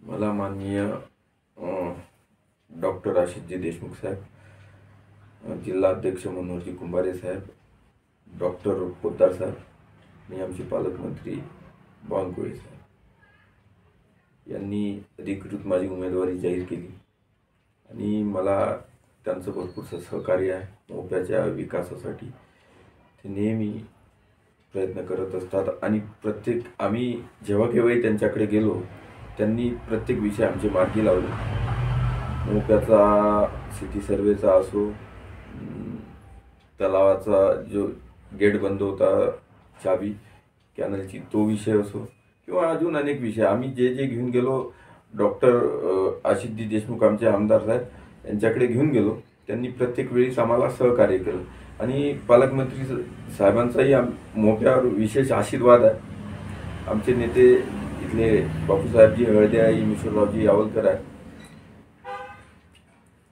मला माननीय डॉक्टर आशिषजी देशमुख साहेब, जिल्हा अध्यक्ष मनोहरजी कुंभारे साहेब, डॉक्टर पोद्दार साहेब आणि आमचे पालकमंत्री बावनकुळे साहेब यांनी अधिकृत माझी उमेदवारी जाहीर केली आणि मला त्यांचं भरपूरसं सहकार्य आहे मोप्याच्या विकासासाठी. ते नेहमी प्रयत्न करत असतात आणि आम्ही जेव्हा केव्हाही त्यांच्याकडे गेलो त्यांनी प्रत्येक विषय आमचे मार्गी लावले. मोप्याचा सिटी सर्वेचा असो, तलावाचा जो गेट बंद होता चावी कॅनलची तो विषय असो किंवा अजून अनेक विषय आम्ही जे जे घेऊन गेलो, डॉक्टर आशिषजी देशमुख आमचे आमदार साहेब यांच्याकडे घेऊन गेलो. त्यांनी प्रत्येक वेळीच आम्हाला सहकार्य केलं आणि पालकमंत्री साहेबांचाही मोप्यावर विशेष आशीर्वाद आहे. आमचे नेते इथले बापूसाहेबजी हळदे, मिश्वररावजी यावलकर आहे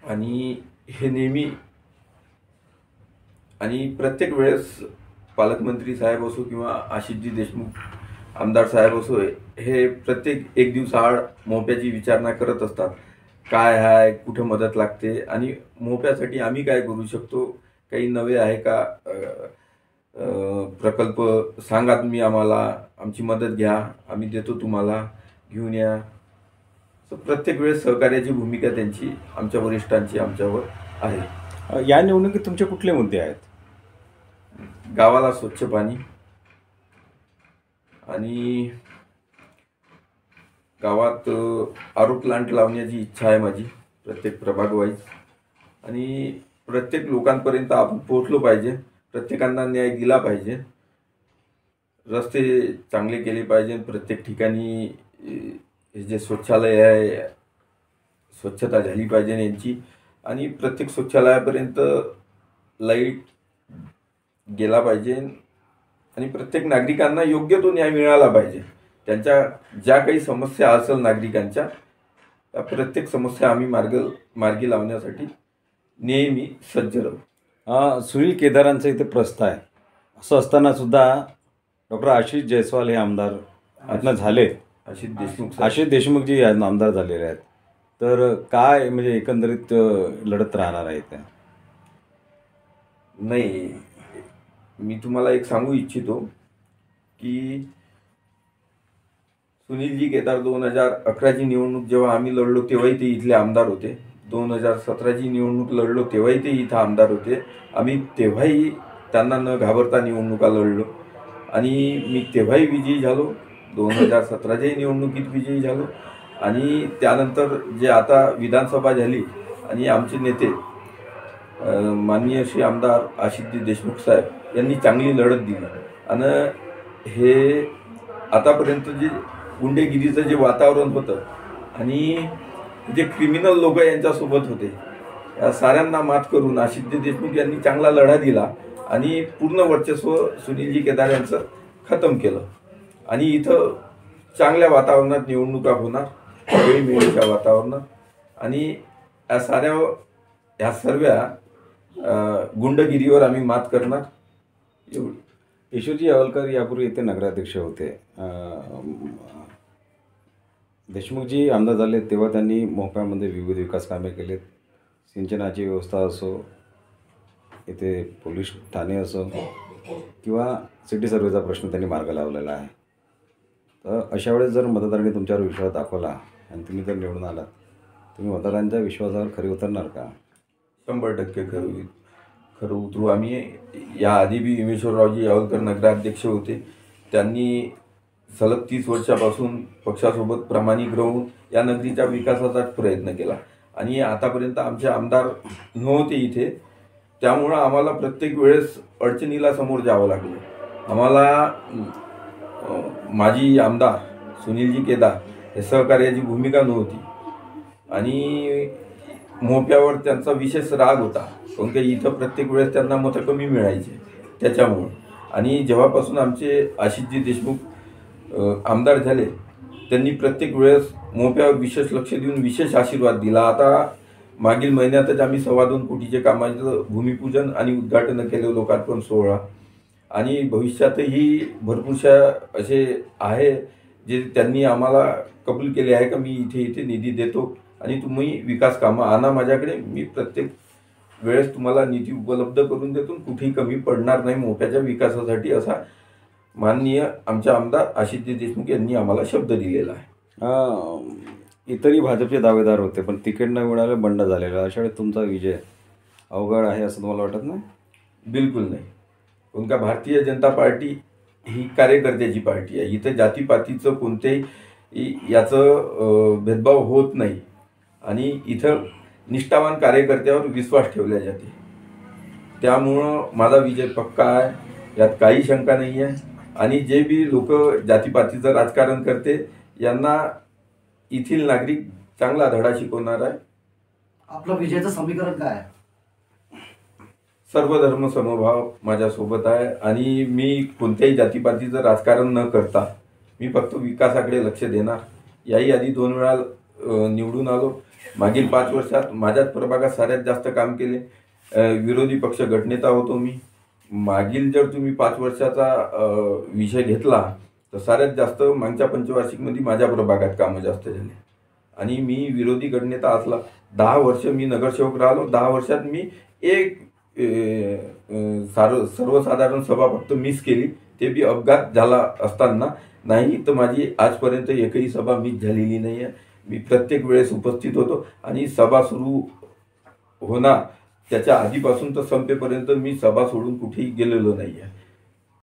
आणि हे नेहमी आणि प्रत्येक वेळेस पालकमंत्री साहेब असो किंवा आशिषजी देशमुख आमदार साहेब असो, हे प्रत्येक एक दिवसाआड मोप्याची विचारणा करत असतात. काय आहे, कुठे मदत लागते आणि मोप्यासाठी आम्ही काय करू शकतो, काही नवे आहे का प्रकल्प सांगा तुम्ही आम्हाला, आमची मदत घ्या, आम्ही देतो तुम्हाला, घेऊन या. प्रत्येक वेळेस सहकार्याची भूमिका त्यांची आमच्या वरिष्ठांची आमच्यावर आहे. या निवडणुकीत तुमचे कुठले मुद्दे आहेत? गावाला स्वच्छ पाणी आणि गावात आरो प्लांट लावण्याची इच्छा आहे माझी, प्रत्येक प्रभाग वाईज. आणि प्रत्येक लोकांपर्यंत आपण पोहोचलो पाहिजे, प्रत्येकांना न्याय दिला पाहिजे, रस्ते चांगले केले पाहिजे, प्रत्येक ठिकाणी हे जे शौचालय आहे स्वच्छता झाली पाहिजे यांची आणि प्रत्येक शौचालयापर्यंत लाईट गेला पाहिजे आणि प्रत्येक नागरिकांना योग्य तो न्याय मिळाला पाहिजे. त्यांच्या ज्या काही समस्या असेल नागरिकांच्या, त्या प्रत्येक समस्या आम्ही मार्गी लावण्यासाठी नेहमी सज्ज राहू. सुनील केदारांचं इथे प्रस्थ आहे, असं असताना सुद्धा डॉक्टर आशिष जयस्वाल हे आमदार आत्म झाले, आशिष देशमुख जी आमदार झालेले आहेत. तर काय म्हणजे एकंदरीत लढत राहणार आहे त्या? नाही, मी तुम्हाला एक सांगू इच्छितो की सुनीलजी केदार 2011ची निवडणूक जेव्हा आम्ही लढलो तेव्हाही ते इथले आमदार होते. 2017ची निवडणूक लढलो तेव्हाही ते इथं आमदार होते. आम्ही तेव्हाही त्यांना न घाबरता निवडणुका लढलो आणि मी तेव्हाही विजयी झालो, 2017च्याही निवडणुकीत विजयी झालो. आणि त्यानंतर जे आता विधानसभा झाली आणि आमचे नेते माननीय श्री आमदार आशिषजी देशमुख साहेब यांनी चांगली लढत दिली आणि हे आतापर्यंत जे गुंडेगिरीचं जे वातावरण होतं आणि जे क्रिमिनल लोक यांच्यासोबत होते, या साऱ्यांना मात करून आशिषजी देशमुख यांनी चांगला लढा दिला आणि पूर्ण वर्चस्व सुनीलजी केदार यांचं खतम केलं आणि इथं चांगल्या वातावरणात निवडणुका होणार, वेळीच्या वातावरणात. आणि ह्या सर्व गुंडगिरीवर आम्ही मात करणार. एवढी. ईश्वरजी यावलकर यापूर्वी येथे नगराध्यक्ष होते. देशमुखजी आमदार झाले तेव्हा त्यांनी मोप्यामध्ये विविध विकास कामे केलेत. सिंचनाची व्यवस्था असो, इथे पोलीस ठाणे असो किंवा सिटी सर्वेचा प्रश्न त्यांनी मार्ग लावलेला आहे. तर अशा वेळेस जर मतदारांनी तुमच्यावर विश्वास दाखवला आणि तुम्ही जर निवडून आलात, तुम्ही मतदारांच्या विश्वासावर खरी उतरणार का? 100% खरं उतरू. आम्ही याआधी बी मिश्वररावजी यावलकर नगराध्यक्ष होते, त्यांनी सलग 30 वर्षापासून पक्षासोबत प्रामाणिक राहून या नगरीच्या विकासाचा प्रयत्न केला आणि आतापर्यंत आमचे आमदार नव्हते इथे, त्यामुळं आम्हाला प्रत्येक वेळेस अडचणीला समोर जावं लागलं. आम्हाला माजी आमदार सुनीलजी केदार हे सहकार्याची भूमिका नव्हती आणि मोप्यावर त्यांचा विशेष राग होता, कारण की इथं प्रत्येक वेळेस त्यांना मतं कमी मिळायचे त्याच्यामुळं. आणि जेव्हापासून आमचे आशिषजी देशमुख आमदार झाले त्यांनी प्रत्येक वेळेस मोप्यावर विशेष लक्ष देऊन विशेष आशीर्वाद दिला. आता मागील महिन्यातच आम्ही 2.25 कोटीचे कामाचं भूमिपूजन आणि उद्घाटन केलं, लोकार्पण सोहळा. आणि भविष्यातही भरपूरशा असे आहे जे त्यांनी आम्हाला कबूल केले आहे का मी इथे इथे निधी देतो आणि तुम्ही विकास कामं आणा माझ्याकडे, मी प्रत्येक वेळेस तुम्हाला निधी उपलब्ध करून देतो, कुठेही कमी पडणार नाही मोप्याच्या विकासासाठी, असा माननीय आमचे आमदार आशिषजी देशमुख यांनी आम्हाला शब्द दिलेला आहे. इतरही भाजपचे दावेदार होते पण तिकीट न मिळालं, बंड झालेलं. अशा वेळी तुमचा विजय अवघड आहे असं तुम्हाला वाटत नाही? बिलकुल नाही. कारण का भारतीय जनता पार्टी ही कार्यकर्त्याची पार्टी आहे. इथे जातीपातीचं कोणतेही याचं भेदभाव होत नाही आणि इथं निष्ठावान कार्यकर्त्यावर विश्वास ठेवला जाते. त्यामुळं माझा विजय पक्का आहे, यात काही शंका नाही आहे. आणि जे बी लोक जातीपातीचं राजकारण करते यांना येथील नागरिक चांगला धडा शिकवणार आहे. आपलं विजयाचं समीकरण काय आहे? सर्व धर्म समभाव माझ्यासोबत आहे आणि मी कोणत्याही जातीपातीचं राजकारण न करता मी फक्त विकासाकडे लक्ष देणार. याही आधी 2 वेळा निवडून आलो. मागील 5 वर्षात माझ्याच प्रभागात साऱ्यात जास्त काम केले. विरोधी पक्ष गटनेता होतो मी. मागील जर तुम्ही 5 वर्षाचा विषय घेतला तर साऱ्यात जास्त मागच्या पंचवार्षिकमध्ये माझ्या प्रभागात कामं जास्त झाली आणि मी विरोधी गटनेता असला. 10 वर्ष मी नगरसेवक राहिलो. 10 वर्षात मी एक सर्वसाधारण सभा फक्त मिस केली, ते बी अपघात झाला असताना. नाही तर माझी आजपर्यंत एकही सभा मिस झालेली नाही आहे. मी प्रत्येक वेळेस उपस्थित होतो आणि सभा सुरू होणार त्याच्या आधीपासून तर संपेपर्यंत मी सभा सोडून कुठेही गेलेलो नाही आहे.